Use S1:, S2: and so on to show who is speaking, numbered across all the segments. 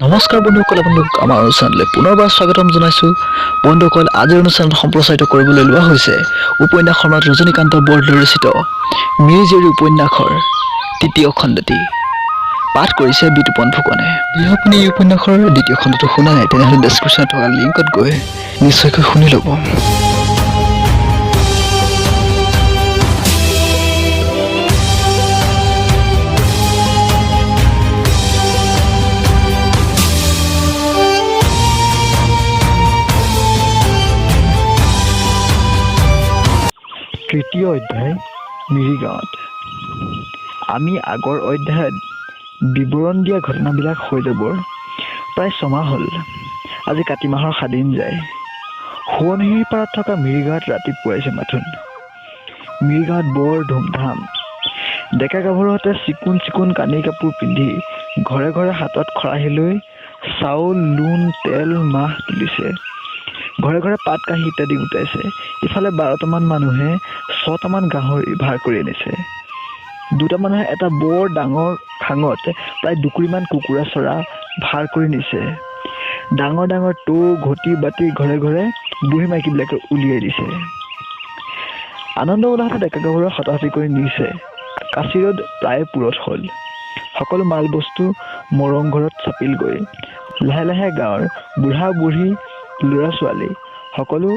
S1: নমস্কাৰ বন্ধুসকল, আপোনালোক আমাৰ অনুষ্ঠানলৈ পুনৰবাৰ স্বাগতম জনাইছোঁ। বন্ধুসকল, আজিৰ অনুষ্ঠানত সম্প্ৰচাৰিত কৰিবলৈ লোৱা হৈছে উপন্যাস সম্ৰাট ৰজনীকান্ত বৰদলৈ ৰচিত মিৰি জীয়ৰী উপন্যাসৰ তৃতীয় খণ্ডটি। পাঠ কৰিছে বিতুপন ফুকনে। যদি আপুনি এই উপন্যাসৰ দ্বিতীয় খণ্ডটো শুনা নাই, তেনেহ'লে ডেছক্ৰিপশ্যনত থকা লিংকত গৈ নিশ্চয়কৈ শুনি ল'ব। তৃতীয় অধ্যায়, মিৰি গাঁৱত। আমি আগৰ অধ্যায়ত বিৱৰণ দিয়া ঘটনাবিলাক হৈ যাবৰ প্ৰায় ছমাহ হ'ল। আজি কাতি মাহৰ 7 দিন যায়। সোৱণশিৰিৰ পাৰত থকা মিৰি গাঁৱত ৰাতি পুৱাইছে মাথোন। মিৰি গাঁৱত বৰ ধুমধাম। ডেকা গাভৰুহঁতে চিকুণ চিকুণ কানি কাপোৰ পিন্ধি ঘৰে ঘৰে হাতত খৰাহী লৈ চাউল, লোণ, তেল, মাহ তুলিছে। ঘৰে ঘৰে পাত কাঁহী ইত্যাদি গোটাইছে। ইফালে 12টামান মানুহে 6টামান গাহৰি ভাৰ কৰি আনিছে। 2টা মানুহে এটা বৰ ডাঙৰ খাঙত প্ৰায় 2 কুৰিমান কুকুৰা চৰা ভাৰ কৰি নিছে। ডাঙৰ ডাঙৰ টৌ, ঘটি, বাতি ঘৰে ঘৰে বুঢ়ী মাইকীবিলাকে উলিয়াই দিছে। আনন্দ উল্লাসতে ডেকা গাভৰুৱে হতাহতি কৰি নিছে। কাচি ৰ'দ প্ৰায় পূৰত হ'ল। সকলো মাল বস্তু মৰং ঘৰত চাপিলগৈ। লাহে লাহে গাঁৱৰ বুঢ়া বুঢ়ী, ল'ৰা ছোৱালী সকলো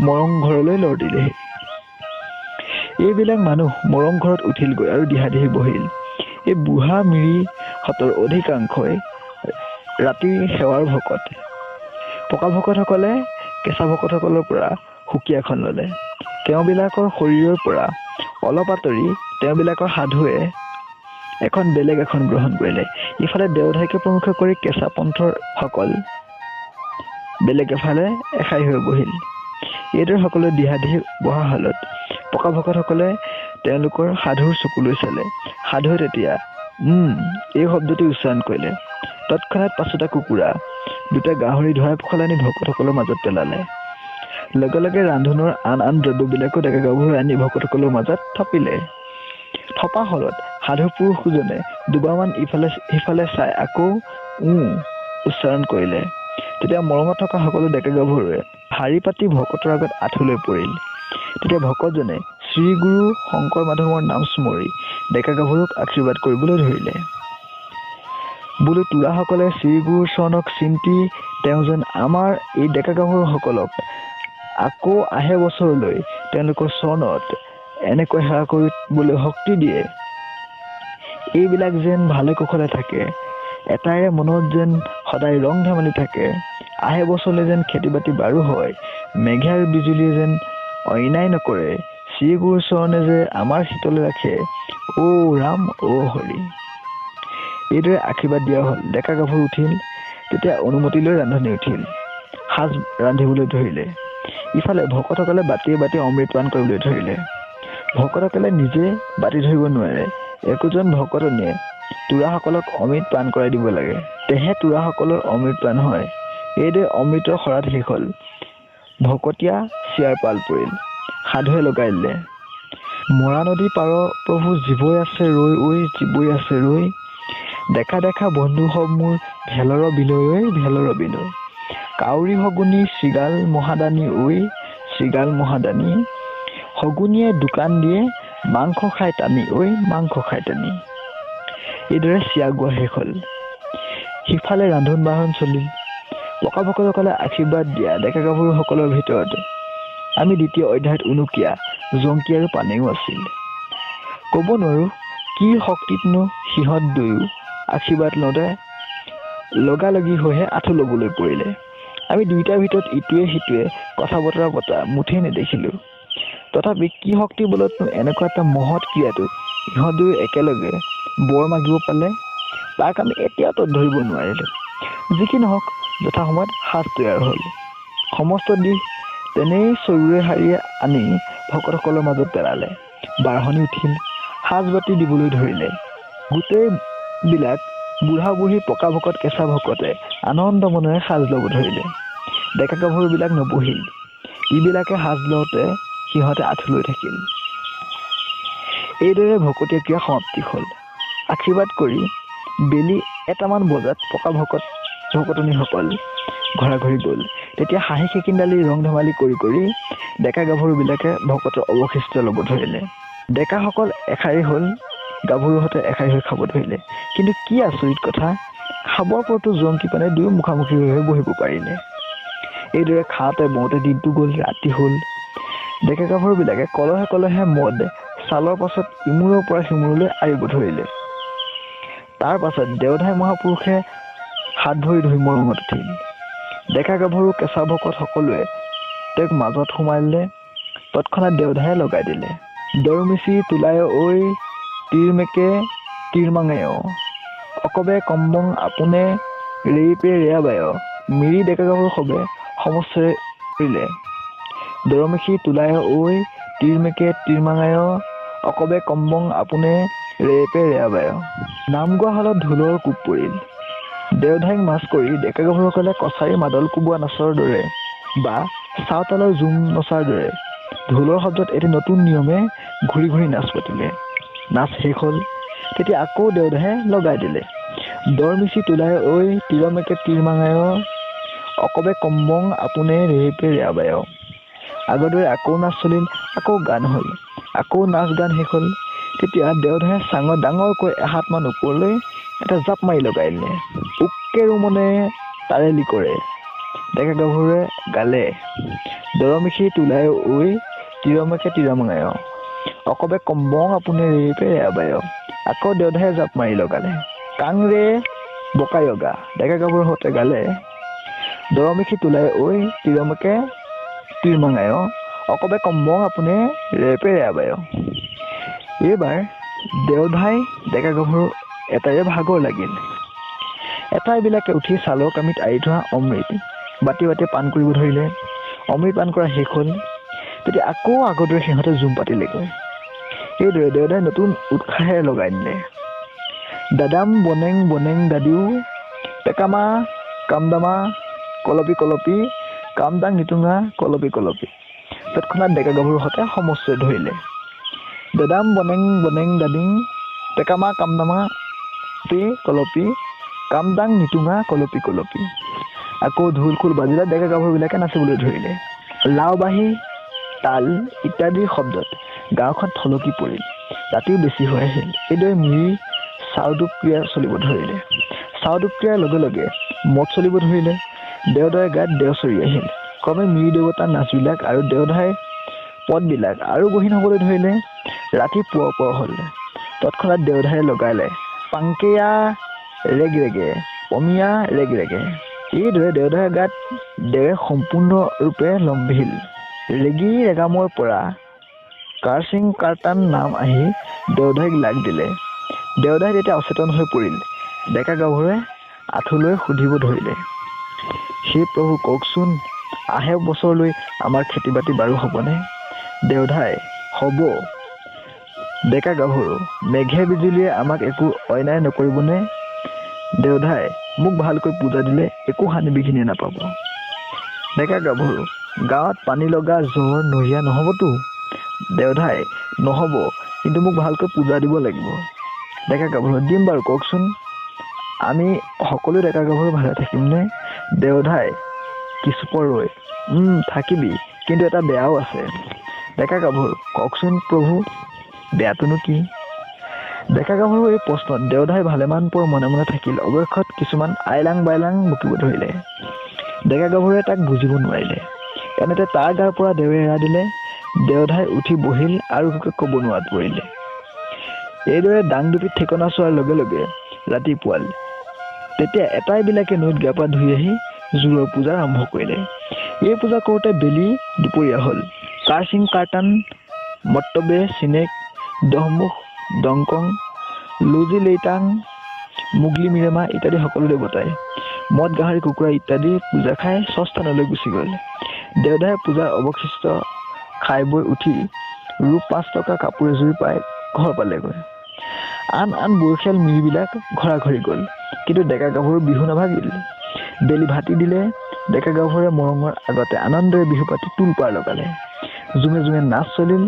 S1: মৰং ঘৰলৈ লৰ দিলেহি। এইবিলাক মানুহ মৰং ঘৰত উঠিলগৈ আৰু দিহা দিহি বহিল। এই বুঢ়া মিৰিহঁতৰ অধিকাংশই ৰাতিৰ সেৱাৰ ভকত। পকা ভকতসকলে কেঁচা ভকতসকলৰ পৰা সুকীয়াখন ল'লে। তেওঁবিলাকৰ শৰীৰৰ পৰা অলপ আঁতৰি তেওঁবিলাকৰ সাধুৱে এখন বেলেগ এখন গ্ৰহণ কৰিলে। ইফালে দেওধাইকে প্ৰমুখ কৰি কেঁচা পন্থৰ সকল বেলেগ এফালে এষাৰি হৈ বহিল। এইদৰে সকলোৱে দিহা দিহি বহা হালত পকা ভকতসকলে তেওঁলোকৰ সাধুৰ চকুলৈ চালে। সাধুৱে তেতিয়া এই শব্দটি উচ্চাৰণ কৰিলে। তৎক্ষণাৎ 5টা কুকুৰা, 2টা গাহৰি ধৰাই পখলাই আনি ভকতসকলৰ মাজত পেলালে। লগে লগে ৰান্ধনৰ আন আন দ্ৰব্যবিলাকো ডেকা গাভৰুৱে আনি ভকতসকলৰ মাজত থপিলে। থপা হলত সাধু পুৰুষজনে দুবাৰমান ইফালে সিফালে চাই আকৌ উচ্চাৰণ কৰিলে। তেতিয়া মৰমত থকা সকলো ডেকা গাভৰুৱে শাৰী পাতি ভকতৰ আগত আঁঠুলৈ পৰিল। তেতিয়া ভকতজনে শ্ৰী গুৰু শংকৰ মাধৱৰ নাম স্মৰি ডেকা গাভৰুক আশীৰ্বাদ কৰিবলৈ ধৰিলে। বোলো তোৰাসকলে শ্ৰী গুৰুৰ চৰণক চিন্তি তেওঁ যেন আমাৰ এই ডেকা গাভৰুসকলক আকৌ আহে বছৰলৈ তেওঁলোকৰ চৰণত এনেকৈ সেৱা কৰিবলৈ শক্তি দিয়ে। এইবিলাক যেন ভালে কুশলে থাকে, এটাইৰে মনত যেন সদায় ৰং ধেমালি থাকে। আহে বছৰলৈ যেন খেতি বাতি বাৰু হয়, মেঘাৰ বিজুলীয়ে যেন অন্যায় নকৰে। শ্ৰী গুৰুৰ চৰণে যে আমাৰ শীতলে ৰাখে, ৰাম হৰি। এইদৰে আশীৰ্বাদ দিয়া হ'ল। ডেকা গাভৰু উঠিল। তেতিয়া অনুমতি লৈ ৰান্ধনি উঠিল। সাজ ৰান্ধিবলৈ ধৰিলে। ইফালে ভকতসকলে বাতিয়ে বাতিয়ে অমৃত পান কৰিবলৈ ধৰিলে। ভকতসকলে নিজে বাতি ধৰিব নোৱাৰে। একোজন ভকতনীয়ে তোৰাসকলক অমৃত পান কৰাই দিব লাগে, তেহে তোৰাসকলৰ অমৃত পান হয়। এইদৰে অমৃতৰ শৰাধ শেষ হ'ল। ভকতীয়া চিয়াৰ পাল পৰিল। সাধুৱে লগাই দিলে। মৰা নদী পাৰ প্ৰভু জীৱই আছে ৰৈ, জীৱই আছে ৰৈ। দেখা দেখা বন্ধু সব মোৰ ভেলৰ বিলৈ, ভেলৰ বিলৈ। কাউৰী শগুনী শৃগাল মহাদানী শৃগাল মহাদানী। শগুনীয়ে দোকান দিয়ে মাংস খাই টানি মাংস খাই টানি। এইদৰে চিয়া গোৱা শেষ হ'ল। সিফালে ৰান্ধন বাঢ়ন চলিল। পকা ভকতসকলে আশীৰ্বাদ দিয়া ডেকা গাভৰুসকলৰ ভিতৰত আমি দ্বিতীয় অধ্যায়ত উনুকীয়া, জংকী আৰু পানেও আছিল। ক'ব নোৱাৰো কি শক্তিতনো সিহঁত দুয়ো আশীৰ্বাদ লওঁতে লগালগি হৈহে আঁঠু ল'বলৈ পৰিলে। আমি দুইটাৰ ভিতৰত ইটোৱে সিটোৱে কথা বতৰা পতা মুঠেই নেদেখিলো। তথাপি কি শক্তি বলতনো এনেকুৱা এটা মহৎ ক্ৰিয়াটোত ইহঁত দুয়ো একেলগে বৰ মাগিব পালে, তাক আমি এতিয়াও ধৰিব নোৱাৰিলো। যি কি নহওক, যথাসময়ত সাজ তৈয়াৰ হ'ল। সমস্ত দিশ তেনেই চৰুৰে শাৰীয়ে আনি ভকতসকলৰ মাজত পেলালে। বাঢ়নি উঠিল। সাজ বাতি দিবলৈ ধৰিলে। গোটেইবিলাক বুঢ়া বুঢ়ী, পকা ভকত, কেঁচা ভকতে আনন্দ মনেৰে সাজ ল'ব ধৰিলে। ডেকা গাভৰুবিলাক নবহিল। ইবিলাকে সাজ লওঁতে সিহঁতে আঁঠু লৈ থাকিল। এইদৰে ভকতীয়া ক্ৰিয়া সমাপ্তি হ'ল। আশীৰ্বাদ কৰি বেলি 1টামান বজাত পকা ভকত ভকতনীসকল ঘৰা ঘৰি গ'ল। তেতিয়া হাঁহি খিকিন্দালি ৰং ধেমালি কৰি ডেকা গাভৰুবিলাকে ভকতৰ অৱশিষ্ট ল'ব ধৰিলে। ডেকাসকল এশাৰী হ'ল, গাভৰুহঁতে এশাৰী হৈ খাব ধৰিলে। কিন্তু কি আচৰিত কথা, খাবৰ পৰতো জংকি পানে দুয়ো মুখামুখি হৈ বহিব পাৰিলে। এইদৰে খাওঁতে বওঁতে দিনটো গ'ল, ৰাতি হ'ল। ডেকা গাভৰুবিলাকে কলহে মদ ছালৰ পাছত ইমূৰৰ পৰা সিমূৰলৈ আৰিব ধৰিলে। তাৰ পাছত দেওধাই মহাপুৰুষে হাত ভৰি ধুই মৰমত উঠিল। ডেকা গাভৰু কেঁচা ভকত সকলোৱে তেওঁক মাজত সোমাই দিলে। তৎক্ষণাত দেওধায়ে লগাই দিলে, দৰমিচি তোলায় ঐ তিৰমেকে তিৰমাঙেয়, অকবে কম্বং আপোনে ৰেইপে ৰেয়াবায়। মিৰি ডেকা গাভৰু সবে সমস্যাৰে কৰিলে, দৰমিচি তোলায় ঐ তিৰমেকে তিৰমাঙায়, অকবে কম্বং আপোনে ৰেইপে ৰেয়াবায়। নাম গোৱা হলত ঢোলৰ কোব পৰিল। দেওধাইক মাছ কৰি ডেকা গাভৰুসকলে কছাৰী মাদল কোবোৱা নাচৰ দৰে বা চাওতালৰ জোম নচাৰ দৰে ঢোলৰ শব্দত এটি নতুন নিয়মে ঘূৰি ঘূৰি নাচ পাতিলে। নাচ শেষ হ'ল। তেতিয়া আকৌ দেওধায়ে লগাই দিলে, দৰমিচি তোলায় ঐ তিৰমেকে তিৰমাঙায়, অকবে কম্বং আপোনে ৰেইপে ৰেয়াবায়। আগৰ দৰে আকৌ নাচ চলিল, আকৌ গান হ'ল, আকৌ নাচ গান শেষ হ'ল। তেতিয়া দেওধায়ে চাঙত ডাঙৰকৈ এহাতমান ওপৰলৈ এটা জাপ মাৰি লগাই দিলে, উক্কে ৰুমনে তাৰেলি কৰে। ডেকা গাভৰুৱে গালে, দৰমিচি তোলায় ঐ তিৰমেকে তিৰমাঙায়, অকবে কম্বং আপোনে ৰেইপে ৰেয়াবায়। আকৌ দেওধায়ে জাপ মাৰি লগালে, কাংৰে বকায়গা। ডেকা গাভৰুহঁতে গালে, দৰমিচি তোলায় ঐ তিৰমেকে তিৰমাঙায়, অকবে কম্বং আপোনে ৰেইপে ৰেয়াবায়। এইবাৰ দেওধাই ডেকা গাভৰু এটাৰে ভাগৰ লাগিল। এটাইবিলাকে উঠি ছালৰ কামিত আৰি থোৱা অমৃত বাটি বাটি পাণ কৰিব ধৰিলে। অমৃত পাণ কৰা শেষ হ'ল। তেতিয়া আকৌ আগৰ দৰে সিহঁতে জুম পাতিলেগৈ। এইদৰে দেওধাই নতুন উৎসাহেৰে লগাই দিলে, দাদাম বনেং দাদিও পেকামা কামদামা কলপি কামদাং নিতুঙা কলপি। তৎক্ষণাত ডেকা গাভৰুহঁতে সমস্যাৰে ধৰিলে, দাদাম বনেং দাদিং পেকামা কামদামা কলপি কামদাং নিতুঙা কলপি। আকৌ ঢোল খোল বাজিলে, ডেকা গাভৰুবিলাকে নাচিবলৈ ধৰিলে। লাও বাঁহী তাল ইত্যাদিৰ শব্দত গাঁওখন থলকি পৰিল। ৰাতিও বেছি হৈ আহিল। এইদৰে মিৰি চাওডুব ক্ৰিয়া চলিব ধৰিলে। চাওডুব ক্ৰিয়াৰ লগে লগে মদ চলিব ধৰিলে। দেওধাইৰ গাত দেও চৰি আহিল। ক্ৰমে মিৰি দেৱতাৰ নাচবিলাক আৰু দেওধাইৰ পদবিলাক আৰু গহীন হ'বলৈ ধৰিলে। ৰাতি পুৱা হ'ল। তৎক্ষণাত দেওধায়ে লগালে, পাংকেয়া ৰেগৰেগে পমিয়া ৰেগৰেগে। এইদৰে দেওধাইৰ গাত দেৱে সম্পূৰ্ণৰূপে লম্ভিল। ৰেগি ৰেগামৰ পৰা কাৰচিং কাৰটান নাম আহি দেওধাইক লাগ দিলে। দেওধাই তেতিয়া অচেতন হৈ পৰিল। ডেকা গাভৰুৱে আঁঠুলৈ সুধিব ধৰিলে, হে প্ৰভু কওকচোন, আহে বছৰলৈ আমাৰ খেতি বাতি বাৰু হ'বনে? দেওধাই, হ'ব। ডেকা গাভৰু, মেঘে বিজুলীয়ে আমাক একো অন্যায় নকৰিবনে? দেওধাই, মোক ভালকৈ পূজা দিলে একো হানি বিঘিনি নাপাব। ডেকা গাভৰু, গাঁৱত পানী লগা জ্বৰ নৰিয়া নহ'বতো? দেওধাই, নহ'ব, কিন্তু মোক ভালকৈ পূজা দিব লাগিব। ডেকা গাভৰু, দিম বাৰু কওকচোন, আমি সকলো ডেকা গাভৰু ভালে থাকিমনে? দেওধাই, কিছুপৰ ৰৈ, থাকিবি, কিন্তু এটা বেয়াও আছে। ডেকা গাভৰু, কওকচোন প্ৰভু, বেয়াটোনো কি? ডেকা গাভৰু এই প্ৰশ্নত দেওধাই ভালেমান পৰ মনে মনে থাকিল। অৱশেষত কিছুমান আইলাং বাইলাং বকিব ধৰিলে। ডেকা গাভৰুৱে তাক বুজিব নোৱাৰিলে। এনেতে তাৰ গাৰ পৰা দেৱে এৰা দিলে। দেওধাই উঠি বহিল আৰু একোকে ক'ব নোৱাৰাত পৰিলে। এইদৰে দাংদুপিত ঠিকনা চোৱাৰ লগে লগে ৰাতিপুৱাল। তেতিয়া এটাইবিলাকে নৈত গা পা ধুই আহি জোৰৰ পূজা আৰম্ভ কৰিলে। এই পূজা কৰোঁতে বেলি দুপৰীয়া হ'ল। কাৰচিং কাৰটান মত্তবে চিনেক দহমুখ দংকং লুজি লেইটাং মুগলি মিৰেমা ইত্যাদি সকলো দেৱতাই মদ গাহৰি কুকুৰা ইত্যাদি পূজা খাই স্বস্থানলৈ গুচি গ'ল। দেওধাই পূজাৰ অৱশিষ্ট খাই বৈ উঠি ৰূপ 5 টকা কাপোৰ এযোৰ পাই ঘৰ পালেগৈ। আন বয়সীয়াল মিৰিবিলাক ঘৰা ঘৰি গ'ল। কিন্তু ডেকা গাভৰু বিহু নাভাগিল। বেলি ভাটি দিলে। ডেকা গাভৰুৱে মৰমৰ আগতে আনন্দৰে বিহু পাতি টোল পাৰ লগালে। জোঙে জোঙে নাচ চলিল।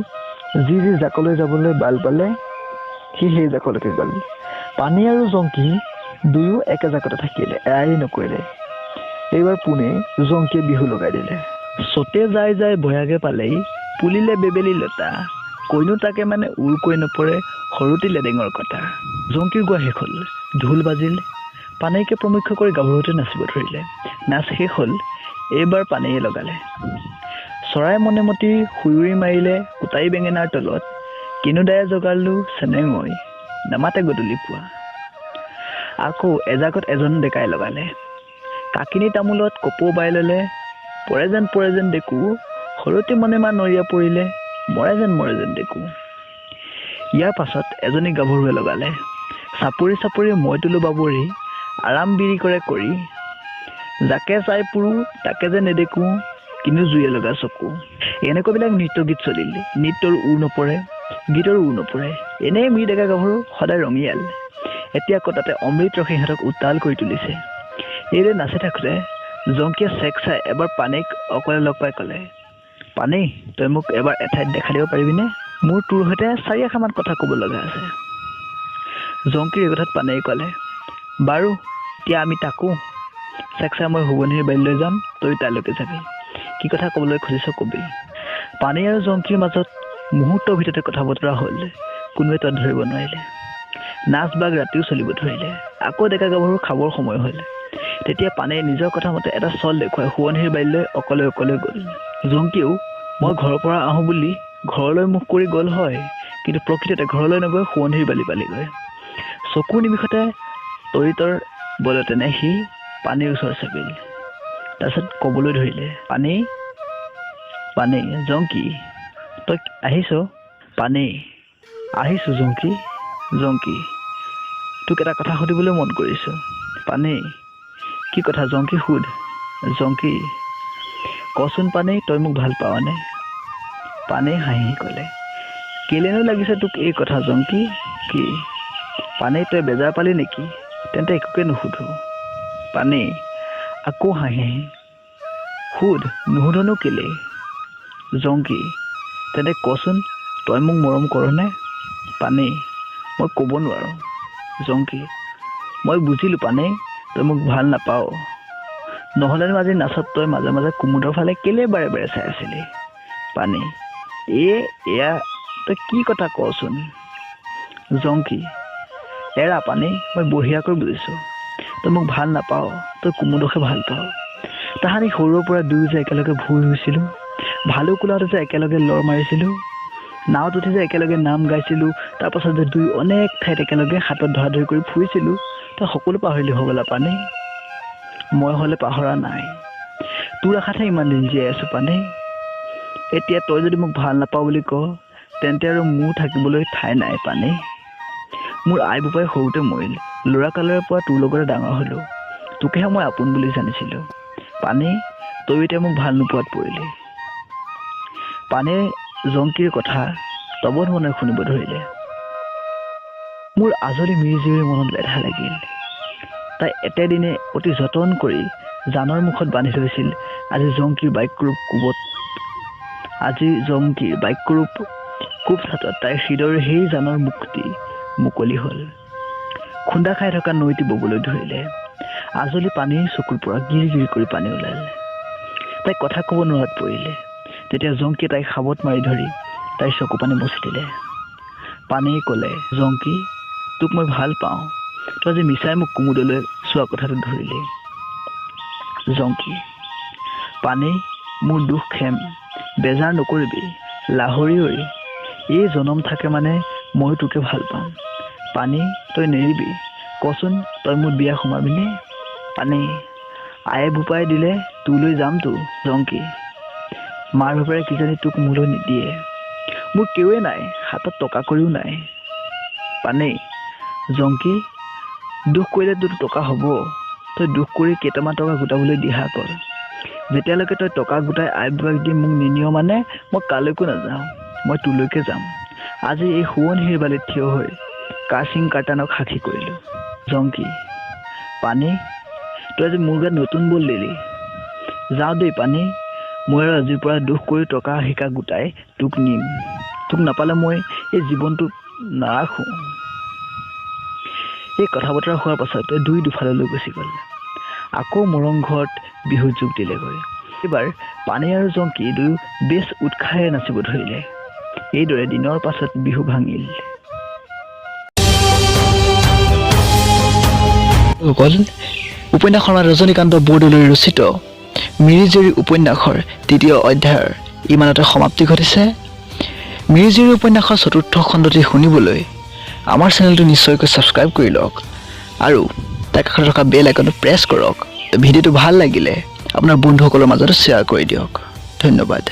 S1: যি জাকলৈ যাবলৈ বাল পালে সি সেই জাকলৈকে গ'ল। পানী আৰু জংকি দুয়ো একে জাকতে থাকিলে, এৰাই নকৰিলে। এইবাৰ পুনে জংকীয়ে বিহু লগাই দিলে। চতে যাই যাই বয়াগে পালেই পুলিলে বেবেলি লতা, কৈনো তাকে মানে উৰকৈ নপৰে সৰুটি লেডেঙৰ কটা। জংকীৰ গোৱা শেষ হ'ল, ঢোল বাজিল, পানেইকে প্ৰমুখ্য কৰি গাভৰুতে নাচিব ধৰিলে। নাচ শেষ হ'ল, এইবাৰ পানেইয়ে লগালে। চৰাই মনে মতি শুইউৰি মাৰিলে কোটাই বেঙেনাৰ তলত, কিনোদায়ে জগাৰলো চেনেঙৈ নামাতে গধূলি পুৱা। আকৌ এজাগত এজন ডেকাই লগালে, কাকিনি তামোলত কপৌ বাই ললে, পৰে যেন দেখো সৰুটি মনে মা নৰিয়া পৰিলে, মৰে যেন দেখো। ইয়াৰ পাছত এজনী গাভৰুৱে লগালে, চাপৰি চাপৰি মই তোলো বাবৰি, আৰাম বিৰি কৰে কৰি, যাকে চাই পুৰো তাকে যে নেদেখো, কিনো জুয়ে লগা চকু। এনেকুৱাবিলাক নৃত্য গীত চলিল। নৃত্যৰ উৰ নপৰে, গীতৰ উৰ নপৰে, এনেই মিৰি ডেকা গাভৰু সদায় ৰঙিয়াল। এতিয়া আকৌ তাতে অমৃত ৰসে সিহঁতক উত্তাল কৰি তুলিছে। এইদৰে নাচি থাকোঁতে জংকীয়ে চেক চাই এবাৰ পানেইক অকলে লগ পাই ক'লে, পানেই, তই মোক এবাৰ এঠাইত দেখা দিব পাৰিবিনে? মোৰ তোৰ সৈতে 4-আষাৰমান কথা ক'ব লগা আছে। জংকীৰ এই কথাত পানেই ক'লে, বাৰু এতিয়া আমি তাকো চেক চাই মই হুৱনিৰ বাৰীলৈ যাম, তই তালৈকে যাবি। কি কথা ক'বলৈ খুজিছ কবি। পানেই আৰু জংকীৰ মাজত মুহূৰ্তৰ ভিতৰতে কথা বতৰা হ'ল, কোনোৱে তাত ধৰিব নোৱাৰিলে। নাচ বাগ ৰাতিও চলিব ধৰিলে। আকৌ ডেকা গাভৰুৰ খাবৰ সময় হ'ল। তেতিয়া পানেই নিজৰ কথা মতে এটা চল দেখুৱাই সোৱণিৰ বাৰীলৈ অকলে গ'ল। জংকীয়েও মই ঘৰৰ পৰা আহোঁ বুলি ঘৰলৈ মুখ কৰি গ'ল হয়, কিন্তু প্ৰকৃততে ঘৰলৈ নগৈ সোৱণিৰ বালি পালেগৈ। চকুৰ নিমিষতে তৰিতৰ বলতেনে সি পানেইৰ ওচৰ চাপিল। তাৰপিছত ক'বলৈ ধৰিলে, পানেই, জংকী তই আহিছ? পানেই, আহিছোঁ জংকী, তোক এটা কথা সুধিবলৈ মন কৰিছোঁ। পানেই, কি কথা জংকী সোধ। জংকী, কচোন পানেই, তই মোক ভাল পাৱনে? পানেই হাঁহি ক'লে, কেলেনো লাগিছে তোক এই কথা জংকী? কি পানেই, তই বেজাৰ পালি নেকি? তেন্তে একোকে নুসুধো। পানেই আকৌ হাঁহি, সোধ, নুসুধনো কেলে? জংকী, তেন্তে কচোন, তই মোক মৰম কৰনে? পানেই, মই ক'ব নোৱাৰো। জংকী, মই বুজিলোঁ পানেই, তই মোক ভাল নাপাৱ। নহ'লেনো আজি নাচত তই মাজে মাজে কুমুদৰ ফালে কেলে বাৰে বাৰে চাই আছিলি? পানেই, এয়া তই কি কথা কচোন? জংকী, এৰা পানেই, মই বঢ়িয়াকৈ বুজিছোঁ। তই মোক ভাল নাপাৱ, তই কুমুদকহে ভাল পাৱ। তাহানি সৰুৰ পৰা দুয়ো যে একেলগে ভুৰ হৈছিলোঁ, ভালু কোলাওতে যে একেলগে লৰ মাৰিছিলোঁ, নাৱত উঠি যে একেলগে নাম গাইছিলোঁ, তাৰপাছত যে দুই অনেক ঠাইত একেলগে হাতত ধৰা কৰি ফুৰিছিলোঁ, তই সকলো পাহৰিলি হ'বলা পানেই? মই হ'লে পাহৰা নাই। তোৰ আশাতহে ইমান দিন জীয়াই আছোঁ পানেই। এতিয়া তই যদি মোক ভাল নাপাৱ বুলি ক, তেন্তে আৰু মোৰ থাকিবলৈ ঠাই নাই পানেই। মোৰ আই বোপাই সৰুতে মৰিল, ল'ৰা কালৰে পৰা তোৰ লগতে ডাঙৰ হ'লোঁ, তোকেহে মই আপোন বুলি জানিছিলোঁ। পানেই, তই এতিয়া মোক ভাল নোপোৱাত পৰিলি। পানেই জংকীৰ কথা তবধ মনে শুনিব ধৰিলে। মোৰ আজলি মিৰিজীৱীৰ মনত লেঠা লাগিল। তাই এতেদিনে অতি যতন কৰি জানৰ মুখত বান্ধি থৈছিল। আজি জংকীৰ বাক্যৰূপ কোব ছাটত তাইৰ হৃদয়ৰ সেই জানৰ মুক্তি মুকলি হ'ল। খুন্দা খাই থকা নৈটি ববলৈ ধৰিলে। আজলি পানীৰ চকুৰ পৰা গিৰ গিৰ কৰি পানী ওলাল। তাই কথা ক'ব নোৱাৰাত পৰিলে। তেতিয়া জংকীয়ে তাইক সাবত মাৰি ধৰি তাইৰ চকু পানী মচি দিলে। পানেই ক'লে, জংকী, তোক মই ভাল পাওঁ, তই আজি মিছাই মোক কুমুদলৈ চোৱা কথাটো ধৰিলি। জংকী, পানেই, মোৰ দুখ খেম, বেজাৰ নকৰিবি, লাহৰি ঐ, এই জনম থাকে মানে ময়ো তোকে ভাল পাম। পানেই, তই নেৰিবি, কচোন তই মোৰ বিয়া সোমাবিনে? পানেই, আয়ে বোপাই দিলে তোলৈ যামতো জংকী, মাৰ বাপেৰে কিজানি তোক মোলৈ নিদিয়ে। মোৰ কেউৱে নাই, হাতত টকা কৰিও নাই। পানেই, জংকী, দুখ কৰিলে তোৰ টকা হ'ব, তই দুখ কৰি কেইটামান টকা গোটাবলৈ দিহা কৰ। যেতিয়ালৈকে তই টকা গোটাই আই বোপাক দি মোক নিনিয় মানে মই কালৈকো নাযাওঁ, মই তোলৈকে যাম। আজি এই সোৱণিৰ বালিত থিয় হৈ কাৰ্চিং কাৰ্টানক সাক্ষী কৰিলোঁ। জংকী, পানেই, তই আজি মোৰ গাত নতুন বল দিলি। যাওঁ দেই পানেই, মই আৰু আজিৰ পৰা দুখ কৰি টকা শিকা গোটাই তোক নিম। তোক নাপালে মই এই জীৱনটো নাৰাখোঁ। এই কথা বতৰা হোৱাৰ পাছত দুই দুফাললৈ গুচি গ'ল। আকৌ মৰং ঘৰত বিহু যোগ দিলেগৈ। এইবাৰ পানে আৰু জংকি দুয়ো বেছ উৎসাহেৰে নাচিব ধৰিলে। এইদৰে দিনৰ পাছত বিহু ভাঙিল। উপন্যাসখনত ৰজনীকান্ত বৰদলৈ ৰচিত মিৰিজীয়ৰী উপন্যাসৰ ৩য় অধ্যায়ৰ ইমানতে সমাপ্তি ঘটিছে। মিৰিজীয়ৰী উপন্যাসৰ ৪ৰ্থ খণ্ডটি শুনিবলৈ আমাৰ চেনেলটো নিশ্চয়কৈ ছাবস্ক্ৰাইব কৰি লওক আৰু তাৰ কাষত থকা বেল আইকনটো প্ৰেছ কৰক। ভিডিঅ'টো ভাল লাগিলে আপোনাৰ বন্ধুসকলৰ মাজত শ্বেয়াৰ কৰি দিয়ক। ধন্যবাদ।